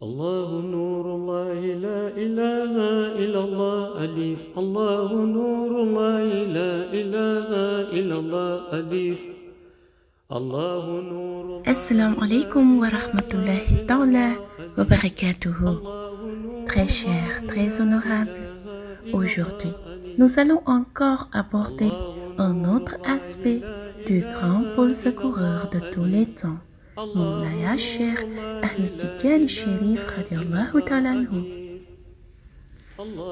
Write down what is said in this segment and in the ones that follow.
الله نور الله لا إله إلا الله ألف الله نور الله لا إله إلا الله ألف الله نور الله. Assalamu alaikum wa rahmatullahi ta'ala wa barakatuhu. Très cher, très honorable, aujourd'hui, nous allons encore aborder un autre aspect du grand pôle secoureur de tous les temps, Mawlaya Cheikh Ahmed Tidjani Cherif radiallahu ta'ala anhu.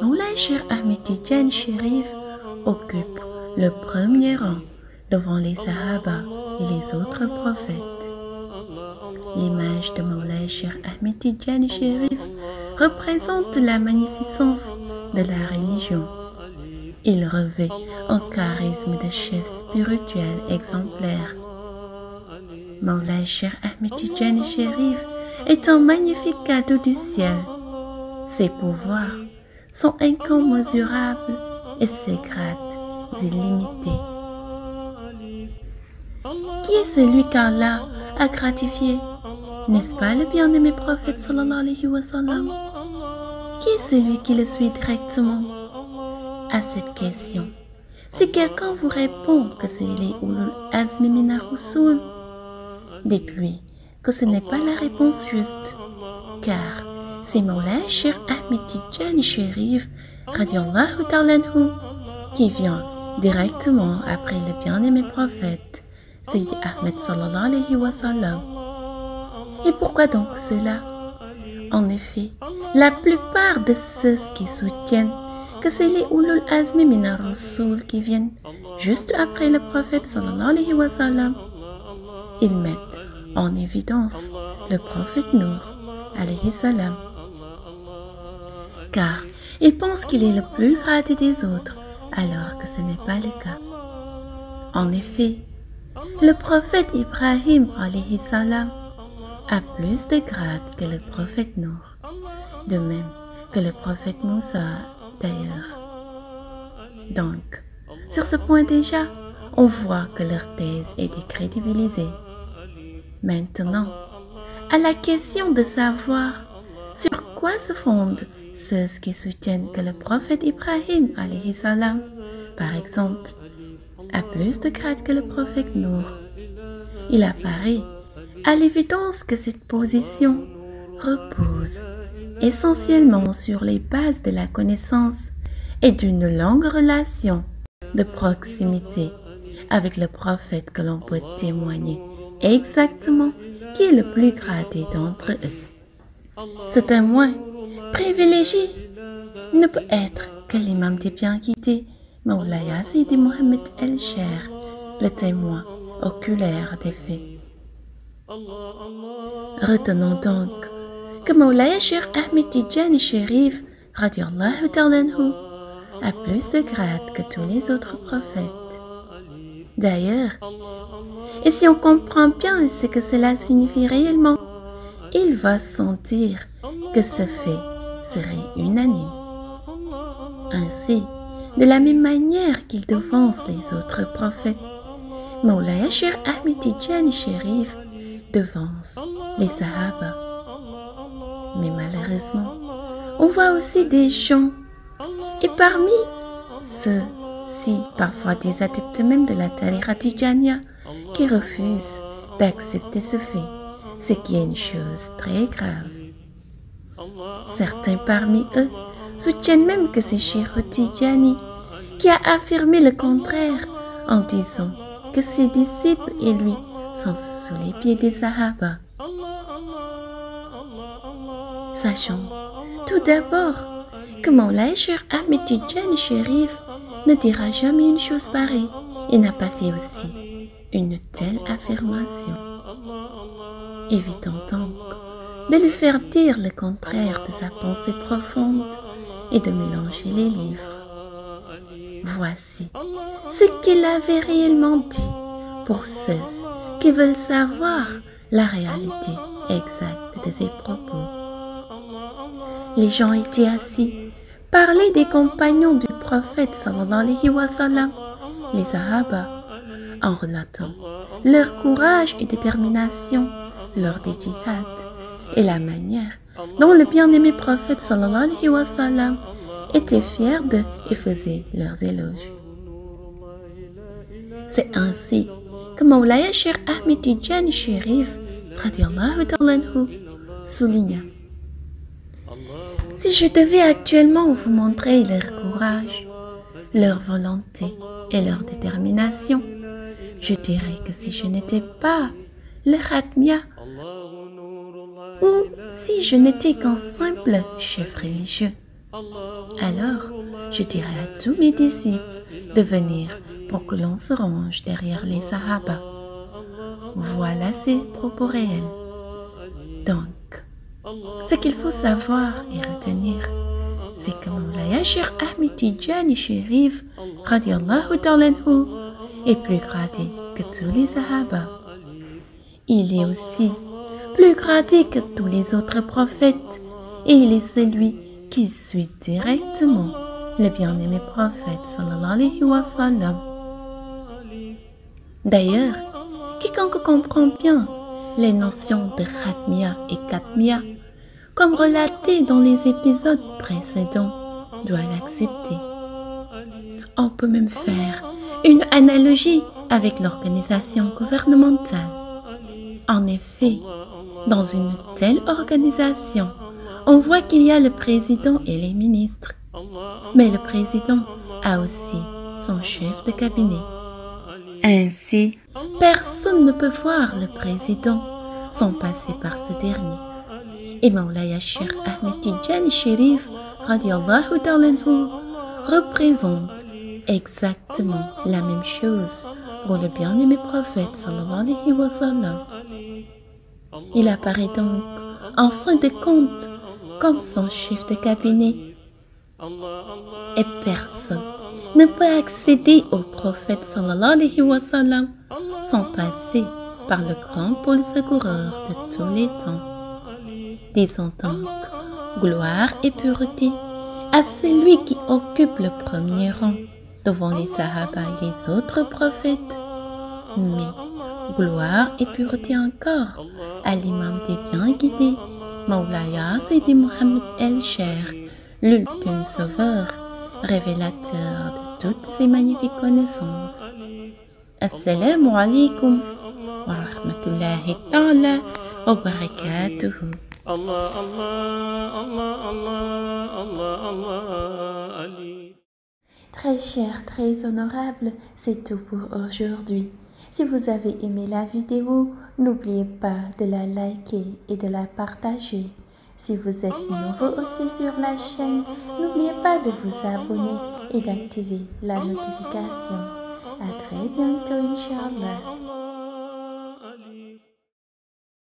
Mawlaya Cheikh Ahmed Tidjani Cherif occupe le premier rang devant les Sahaba et les autres prophètes. L'image de Mawlaya Cheikh Ahmed Tidjani Cherif représente la magnificence de la religion. Il revêt un charisme de chef spirituel exemplaire. Mawlaya Cheikh Ahmed Tidjani Cherif est un magnifique cadeau du ciel. Ses pouvoirs sont incommensurables et ses grades illimités. Qui est celui qu'Allah a gratifié? N'est-ce pas le bien-aimé prophète sallallahu alayhi wa sallam? Qui est celui qui le suit directement? À cette question, si quelqu'un vous répond que c'est les Ulul Azmi mina Rusul, dites-lui que ce n'est pas la réponse juste, car c'est Mawlaya Cheikh Ahmed Tidjani Cherif radiallahu ta'ala anhu qui vient directement après le bien-aimé prophète Sayyid Ahmed sallallahu alayhi wa sallam. Et pourquoi donc cela? En effet, la plupart de ceux qui soutiennent que c'est les Ulul Azmi mina Rasul qui viennent juste après le prophète sallallahu alayhi wa sallam, ils mettent en évidence le prophète Nour alayhi salam, car ils pensent qu'il est le plus gradé des autres, alors que ce n'est pas le cas. En effet, le prophète Ibrahim alayhi salam a plus de grades que le prophète Nour, de même que le prophète Moussa d'ailleurs. Donc, sur ce point déjà, on voit que leur thèse est décrédibilisée. Maintenant, à la question de savoir sur quoi se fondent ceux qui soutiennent que le prophète Ibrahim alayhi salam, par exemple, a plus de grades que le prophète Nour, il apparaît à l'évidence que cette position repose essentiellement sur les bases de la connaissance et d'une longue relation de proximité avec le prophète que l'on peut témoigner exactement qui est le plus gradé d'entre eux. Ce témoin privilégié ne peut être que l'imam des bien-guidés, Mawlaya Sidi Mohammed El-Cher, le témoin oculaire des faits. Retenons donc que Mawlaya Cheikh Ahmed Tidjani Cherif radiallahu ta'ala anhu a plus de grades que tous les autres prophètes. D'ailleurs, et si on comprend bien ce que cela signifie réellement, il va sentir que ce fait serait unanime. Ainsi, de la même manière qu'il devance les autres prophètes, Mawlaya Cheikh Ahmed Tidjani Cherif devance les Sahaba. Mais malheureusement, on voit aussi des gens, et parmi ceux-ci, parfois des adeptes même de la tariqa Tidjaniya, qui refusent d'accepter ce fait, ce qui est une chose très grave. Certains parmi eux soutiennent même que c'est Cheikh Tidjani qui a affirmé le contraire en disant que ses disciples et lui sont sous les pieds des Sahaba. Sachons tout d'abord que Mawlaya Cheikh Ahmed Tidjani Cherif ne dira jamais une chose pareille et n'a pas fait aussi une telle affirmation. Évitons donc de lui faire dire le contraire de sa pensée profonde et de mélanger les livres. Voici ce qu'il avait réellement dit pour ceux qui veulent savoir la réalité exacte de ses propos. Les gens étaient assis, parlaient des compagnons du prophète sallallahu alayhi wa sallam, les Sahaba, en relatant leur courage et détermination lors des djihad et la manière dont le bien-aimé prophète sallallahu alayhi wa sallam était fier d'eux et faisait leurs éloges. C'est ainsi que Mawlaya Cheikh Ahmed Tidjani Chérif radiyallahu ta'ala anhu souligna: si je devais actuellement vous montrer leur courage, leur volonté et leur détermination, je dirais que si je n'étais pas le Khatmia ou si je n'étais qu'un simple chef religieux, alors je dirais à tous mes disciples de venir pour que l'on se range derrière les Sahaba. Voilà ses propos réels. Donc, ce qu'il faut savoir et retenir, c'est que Mawlaya Cheikh Ahmed Tidjani Chérif radiyallahu ta'ala anhu est plus gradé que tous les Sahaba. Il est aussi plus gradé que tous les autres prophètes et il est celui qui suit directement le bien-aimé prophète sallallahu alayhi wa sallam. D'ailleurs, quiconque comprend bien les notions de Khatmia et Katmia, comme relaté dans les épisodes précédents, doit l'accepter. On peut même faire une analogie avec l'organisation gouvernementale. En effet, dans une telle organisation, on voit qu'il y a le président et les ministres. Mais le président a aussi son chef de cabinet. Ainsi, personne ne peut voir le président sans passer par ce dernier. Et Mawlaya Cheikh Ahmed Tidjani Chérif radiyallahu ta'ala anhu représente exactement la même chose pour le bien-aimé prophète sallallahu alayhi wa sallam. Il apparaît donc en fin de compte comme son chef de cabinet. Et personne ne peut accéder au prophète sallallahu alayhi wa sallam sans passer par le grand pôle secoureur de tous les temps. Disons donc gloire et pureté à celui qui occupe le premier rang devant les Sahaba et les autres prophètes. Mais gloire et pureté encore à l'imam des bien guidés, Mawlaya Sidi Mohammed El-Cher, l'ultime sauveur, révélateur de toutes ces magnifiques connaissances. Assalamu alaikum wa rahmatullahi ta'ala wa barakatuhu. Allah, Allah, Allah, Allah, Allah, Allah, Ali. Très cher, très honorable, c'est tout pour aujourd'hui. Si vous avez aimé la vidéo, n'oubliez pas de la liker et de la partager. Si vous êtes nouveau aussi sur la chaîne, n'oubliez pas de vous abonner et d'activer la notification. À très bientôt, Inch'Allah.